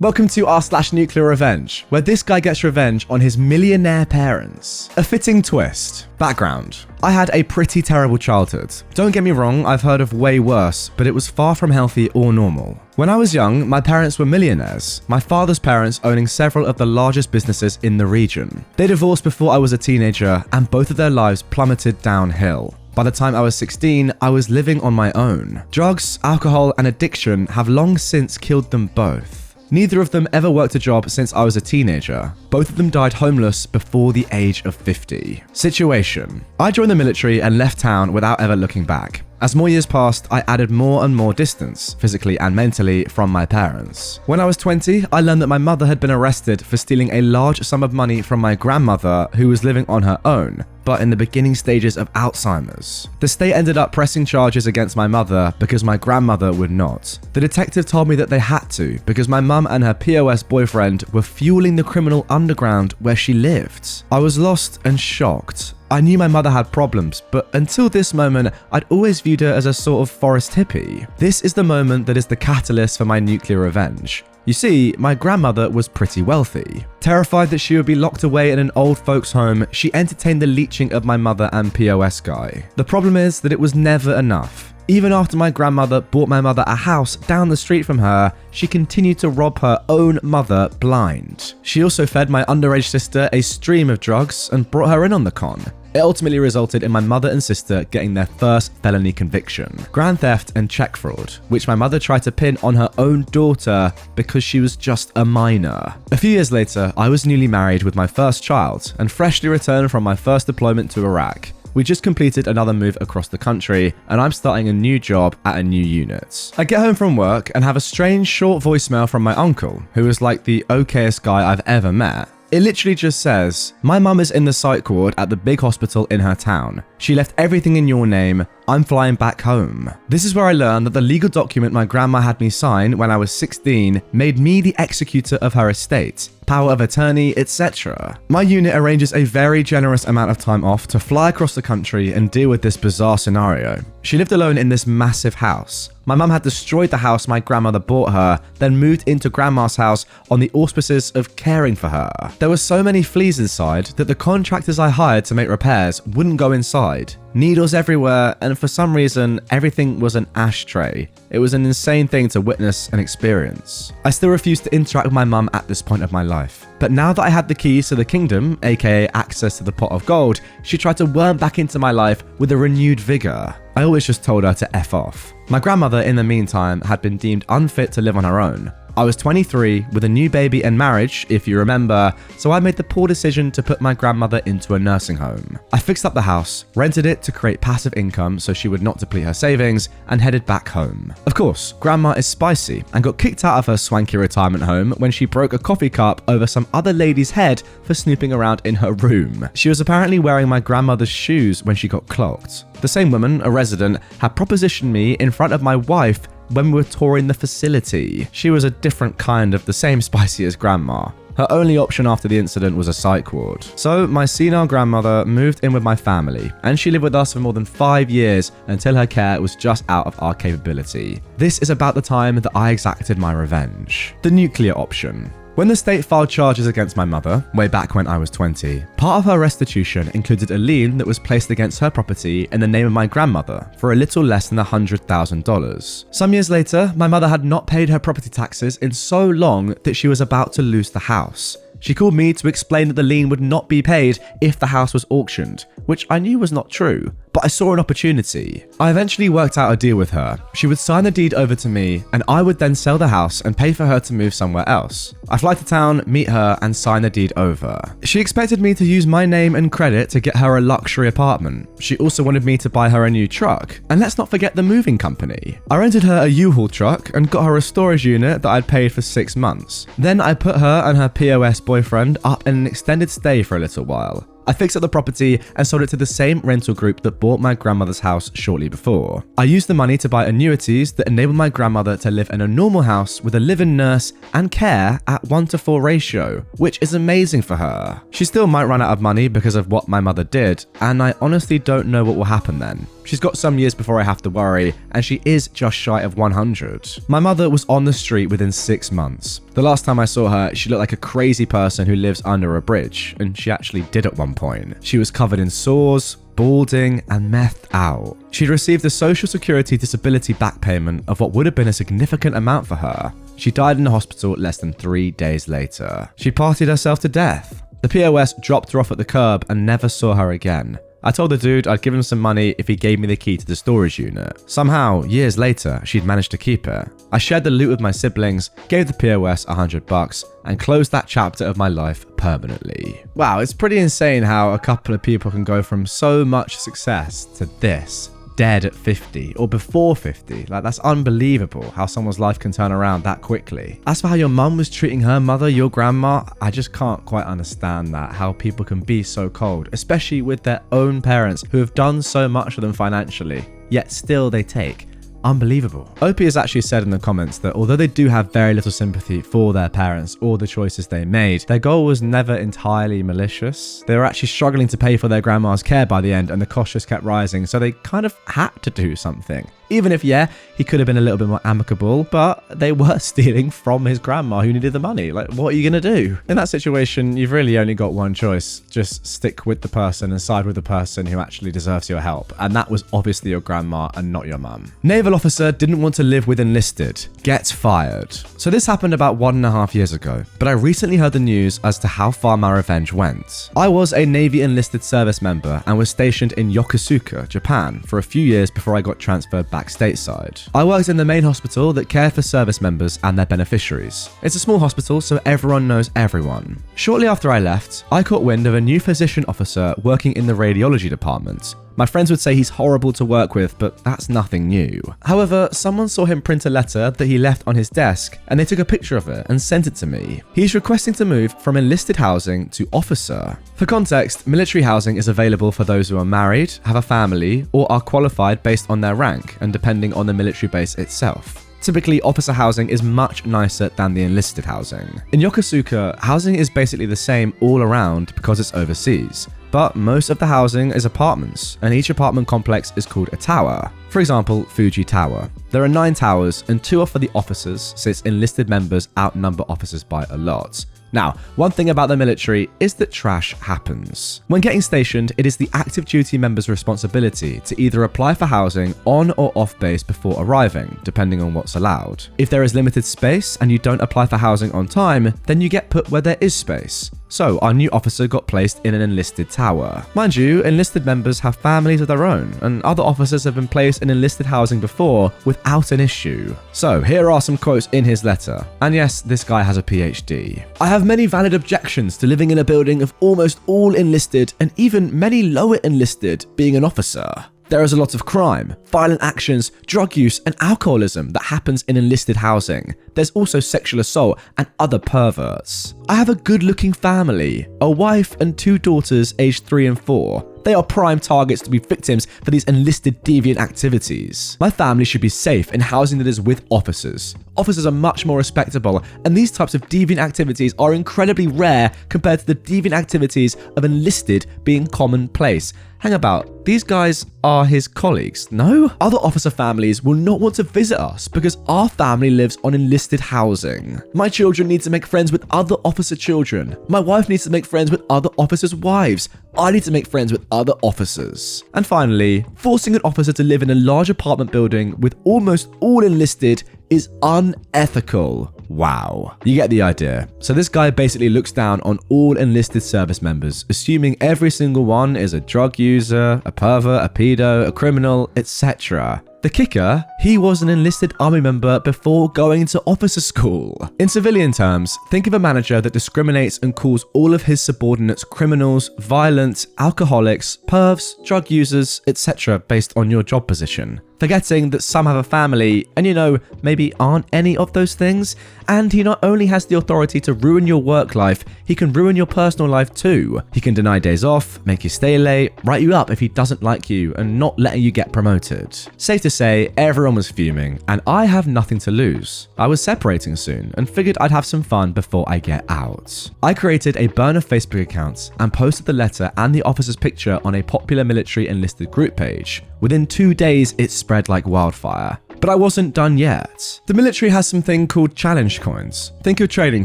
Welcome to r/NuclearRevenge, where this guy gets revenge on his millionaire parents. A fitting twist. Background. I had a pretty terrible childhood. Don't get me wrong, I've heard of way worse, but it was far from healthy or normal. When I was young, my parents were millionaires, my father's parents owning several of the largest businesses in the region. They divorced before I was a teenager, and both of their lives plummeted downhill. By the time I was 16, I was living on my own. Drugs, alcohol, and addiction have long since killed them both. Neither of them ever worked a job since I was a teenager. Both of them died homeless before the age of 50. Situation. I joined the military and left town without ever looking back. As more years passed, I added more and more distance, physically and mentally, from my parents. When I was 20, I learned that my mother had been arrested for stealing a large sum of money from my grandmother, who was living on her own, but in the beginning stages of Alzheimer's. The state ended up pressing charges against my mother because my grandmother would not. The detective told me that they had to because my mum and her POS boyfriend were fueling the criminal underground where she lived. I was lost and shocked. I knew my mother had problems, but until this moment, I'd always viewed her as a sort of forest hippie. This is the moment that is the catalyst for my nuclear revenge. You see, my grandmother was pretty wealthy. Terrified that she would be locked away in an old folks' home, she entertained the leeching of my mother and POS guy. The problem is that it was never enough. Even after my grandmother bought my mother a house down the street from her, she continued to rob her own mother blind. She also fed my underage sister a stream of drugs and brought her in on the con. It ultimately resulted in my mother and sister getting their first felony conviction, grand theft and check fraud, which my mother tried to pin on her own daughter because she was just a minor. A few years later, I was newly married with my first child and freshly returned from my first deployment to Iraq. We just completed another move across the country, and I'm starting a new job at a new unit. I get home from work and have a strange short voicemail from my uncle, who is like the okayest guy I've ever met. It literally just says, "My mum is in the psych ward at the big hospital in her town. She left everything in your name. I'm flying back home." This is where I learned that the legal document my grandma had me sign when I was 16 made me the executor of her estate, power of attorney, etc. My unit arranges a very generous amount of time off to fly across the country and deal with this bizarre scenario. She lived alone in this massive house. My mum had destroyed the house my grandmother bought her, then moved into grandma's house on the auspices of caring for her. There were so many fleas inside that the contractors I hired to make repairs wouldn't go inside. Needles everywhere, and for some reason, everything was an ashtray. It was an insane thing to witness and experience. I still refused to interact with my mum at this point of my life. But now that I had the keys to the kingdom, aka access to the pot of gold, she tried to worm back into my life with a renewed vigor. I always just told her to F off. My grandmother, in the meantime, had been deemed unfit to live on her own. I was 23 with a new baby and marriage, if you remember, so I made the poor decision to put my grandmother into a nursing home. I fixed up the house, rented it to create passive income so she would not deplete her savings, and headed back home. Of course, grandma is spicy and got kicked out of her swanky retirement home when she broke a coffee cup over some other lady's head for snooping around in her room. She was apparently wearing my grandmother's shoes when she got clocked. The same woman, a resident, had propositioned me in front of my wife when we were touring the facility. She was a different kind of the same spicy as grandma. Her only option after the incident was a psych ward. So my senile grandmother moved in with my family, and she lived with us for more than 5 years until her care was just out of our capability. This is about the time that I exacted my revenge. The nuclear option. When the state filed charges against my mother, way back when I was 20, part of her restitution included a lien that was placed against her property in the name of my grandmother for a little less than $100,000. Some years later, my mother had not paid her property taxes in so long that she was about to lose the house. She called me to explain that the lien would not be paid if the house was auctioned, which I knew was not true, but I saw an opportunity. I eventually worked out a deal with her. She would sign the deed over to me, and I would then sell the house and pay for her to move somewhere else. I fly to town, meet her, and sign the deed over. She expected me to use my name and credit to get her a luxury apartment. She also wanted me to buy her a new truck. And let's not forget the moving company. I rented her a U-Haul truck and got her a storage unit that I'd paid for 6 months. Then I put her and her POS boyfriend up in an extended stay for a little while. I fixed up the property and sold it to the same rental group that bought my grandmother's house shortly before. I used the money to buy annuities that enabled my grandmother to live in a normal house with a live-in nurse and care at 1:4 ratio, which is amazing for her. She still might run out of money because of what my mother did, and I honestly don't know what will happen then. She's got some years before I have to worry, and she is just shy of 100. My mother was on the street within 6 months. The last time I saw her, she looked like a crazy person who lives under a bridge, and she actually did at one point. She was covered in sores, balding, and methed out. She'd received a Social Security disability back payment of what would have been a significant amount for her. She died in the hospital less than 3 days later. She partied herself to death. The POS dropped her off at the curb and never saw her again. I told the dude I'd give him some money if he gave me the key to the storage unit. Somehow, years later, she'd managed to keep it. I shared the loot with my siblings, gave the POS $100, and closed that chapter of my life permanently. Wow, it's pretty insane how a couple of people can go from so much success to this. Dead at 50 or before 50. Like, that's unbelievable how someone's life can turn around that quickly. As for how your mum was treating her mother, your grandma, I just can't quite understand that, how people can be so cold, especially with their own parents who have done so much for them financially, yet still they take. Unbelievable. Opie has actually said in the comments that although they do have very little sympathy for their parents or the choices they made, their goal was never entirely malicious. They were actually struggling to pay for their grandma's care by the end, and the cost just kept rising, so they kind of had to do something. Even if, yeah, he could have been a little bit more amicable, but they were stealing from his grandma who needed the money. Like, what are you going to do? In that situation, you've really only got one choice. Just stick with the person and side with the person who actually deserves your help. And that was obviously your grandma and not your mum. Naval officer didn't want to live with enlisted. Gets fired. So this happened about 1.5 years ago, but I recently heard the news as to how far my revenge went. I was a Navy enlisted service member and was stationed in Yokosuka, Japan, for a few years before I got transferred back stateside. I worked in the main hospital that cared for service members and their beneficiaries. It's a small hospital, so everyone knows everyone. Shortly after I left, I caught wind of a new physician officer working in the radiology department. My friends would say he's horrible to work with, but that's nothing new. However, someone saw him print a letter that he left on his desk, and they took a picture of it and sent it to me. He's requesting to move from enlisted housing to officer. For context, military housing is available for those who are married, have a family, or are qualified based on their rank and depending on the military base itself. Typically, officer housing is much nicer than the enlisted housing. In Yokosuka, housing is basically the same all around because it's overseas. But most of the housing is apartments, and each apartment complex is called a tower. For example, Fuji Tower. There are 9 towers, and 2 are for the officers, since enlisted members outnumber officers by a lot. Now, one thing about the military is that trash happens. When getting stationed, it is the active duty member's responsibility to either apply for housing on or off base before arriving, depending on what's allowed. If there is limited space and you don't apply for housing on time, then you get put where there is space. So our new officer got placed in an enlisted tower. Mind you, enlisted members have families of their own, and other officers have been placed in enlisted housing before without an issue. So here are some quotes in his letter. And yes, this guy has a PhD. I have many valid objections to living in a building of almost all enlisted and even many lower enlisted being an officer. There is a lot of crime, violent actions, drug use, and alcoholism that happens in enlisted housing. There's also sexual assault and other perverts. I have a good-looking family, a wife and 2 daughters aged 3 and 4. They are prime targets to be victims for these enlisted deviant activities. My family should be safe in housing that is with officers. Officers are much more respectable, and these types of deviant activities are incredibly rare compared to the deviant activities of enlisted being commonplace. Hang about, these guys are his colleagues, no? Other officer families will not want to visit us because our family lives on enlisted housing. My children need to make friends with other officer children. My wife needs to make friends with other officers' wives. I need to make friends with other officers. And finally, forcing an officer to live in a large apartment building with almost all enlisted is unethical. Wow. You get the idea. So this guy basically looks down on all enlisted service members, assuming every single one is a drug user, a pervert, a pedo, a criminal, etc. The kicker, he was an enlisted army member before going to officer school. In civilian terms, think of a manager that discriminates and calls all of his subordinates criminals, violent, alcoholics, pervs, drug users, etc. based on your job position. forgetting that some have a family and, maybe aren't any of those things. And he not only has the authority to ruin your work life, he can ruin your personal life too. He can deny days off, make you stay late, write you up if he doesn't like you, and not letting you get promoted. Safe to say, everyone was fuming, and I have nothing to lose. I was separating soon, and figured I'd have some fun before I get out. I created a burner Facebook account and posted the letter and the officer's picture on a popular military enlisted group page. Within 2 days, it spread like wildfire. But I wasn't done yet. The military has something called challenge coins. Think of trading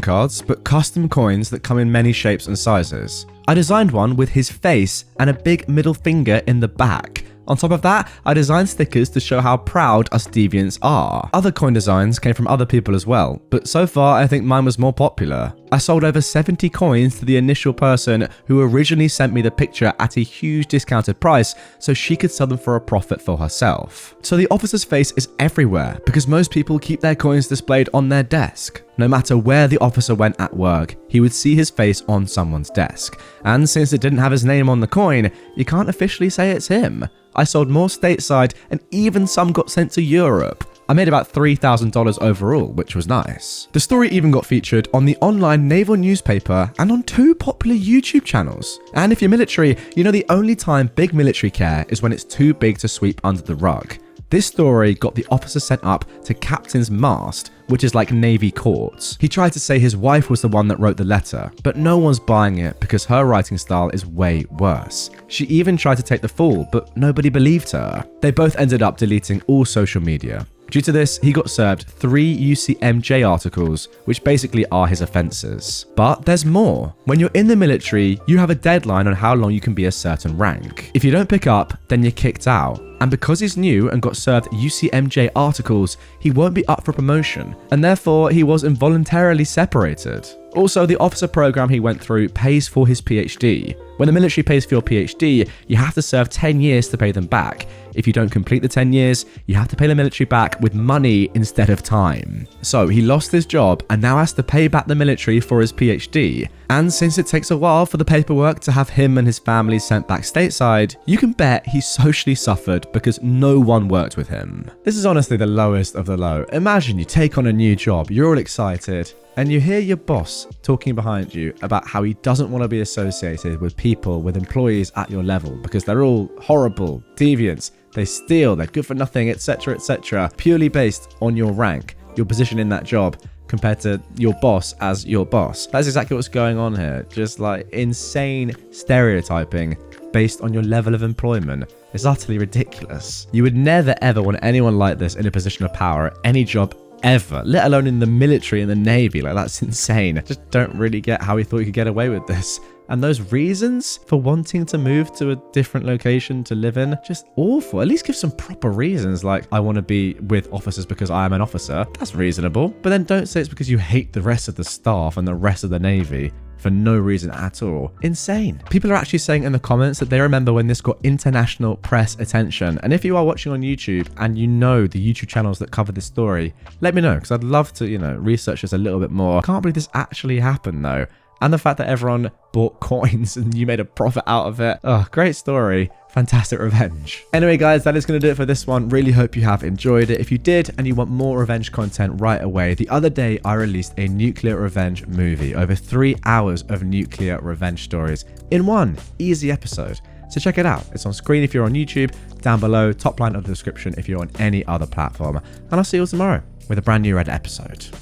cards, but custom coins that come in many shapes and sizes. I designed one with his face and a big middle finger in the back. On top of that, I designed stickers to show how proud us deviants are. Other coin designs came from other people as well, but so far I think mine was more popular. I sold over 70 coins to the initial person who originally sent me the picture at a huge discounted price so she could sell them for a profit for herself. So the officer's face is everywhere because most people keep their coins displayed on their desk. No matter where the officer went at work, he would see his face on someone's desk. And since it didn't have his name on the coin, you can't officially say it's him. I sold more stateside and even some got sent to Europe. I made about $3,000 overall, which was nice. The story even got featured on the online naval newspaper and on 2 popular YouTube channels. And if you're military, you know the only time big military care is when it's too big to sweep under the rug. This story got the officer sent up to Captain's Mast, which is like Navy courts. He tried to say his wife was the one that wrote the letter, but no one's buying it because her writing style is way worse. She even tried to take the fall, but nobody believed her. They both ended up deleting all social media. Due to this, he got served 3 UCMJ articles, which basically are his offences. But there's more. When you're in the military, you have a deadline on how long you can be a certain rank. If you don't pick up, then you're kicked out. And because he's new and got served UCMJ articles, he won't be up for promotion, and therefore he was involuntarily separated. Also, the officer program he went through pays for his PhD. When the military pays for your PhD, you have to serve 10 years to pay them back. If you don't complete the 10 years, you have to pay the military back with money instead of time. So he lost his job and now has to pay back the military for his PhD. And since it takes a while for the paperwork to have him and his family sent back stateside, you can bet he socially suffered because no one worked with him. This is honestly the lowest of the low. Imagine you take on a new job, you're all excited, and you hear your boss talking behind you about how he doesn't want to be associated with people, with employees at your level because they're all horrible, deviants, they steal, they're good for nothing, etc., purely based on your rank, your position in that job, compared to your boss as your boss. That's exactly what's going on here. Just like insane stereotyping based on your level of employment. It's utterly ridiculous. You would never ever want anyone like this in a position of power at any job ever, let alone in the military and the Navy. Like, that's insane. I just don't really get how he thought he could get away with this. And those reasons for wanting to move to a different location to live in, just awful. At least give some proper reasons, like, I want to be with officers because I am an officer. That's reasonable. But then don't say it's because you hate the rest of the staff and the rest of the Navy for no reason at all. Insane. People are actually saying in the comments that they remember when this got international press attention. And if you are watching on YouTube and you know the YouTube channels that cover this story, let me know, because I'd love to, research this a little bit more. Can't believe this actually happened though. And the fact that everyone bought coins and you made a profit out of it. Oh, great story. Fantastic revenge. Anyway, guys, that is going to do it for this one. Really hope you have enjoyed it. If you did and you want more revenge content right away, the other day I released a Nuclear Revenge movie. Over 3 hours of nuclear revenge stories in one easy episode. So check it out. It's on screen if you're on YouTube, down below, top line of the description if you're on any other platform. And I'll see you all tomorrow with a brand new Reddit episode.